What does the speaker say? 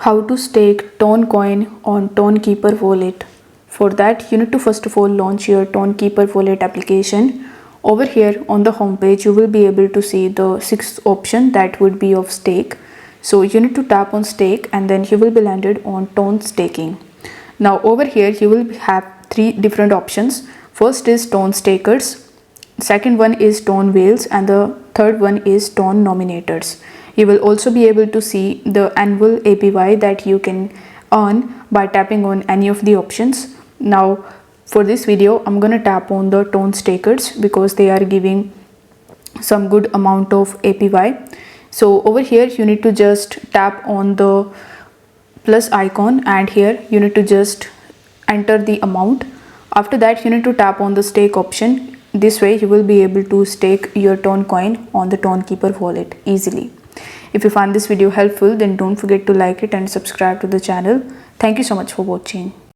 How to stake Toncoin on Tonkeeper Wallet. For that, you need to first of all launch your Tonkeeper Wallet application. Over here on the home page, you will be able to see the sixth option, that would be of stake. So you need to tap on stake and then you will be landed on Ton staking. Now over here you will have three different options. First is Ton stakers, second one is Ton whales, and the third one is Ton nominators. You will also be able to see the annual APY that you can earn by tapping on any of the options. Now for this video I'm gonna tap on the Ton stakers because they are giving some good amount of APY. So over here you need to just tap on the plus icon and here you need to just enter the amount. After that you need to tap on the stake option. This way you will be able to stake your Toncoin on the Tonkeeper wallet easily. If you find this video helpful, then don't forget to like it and subscribe to the channel. Thank you so much for watching.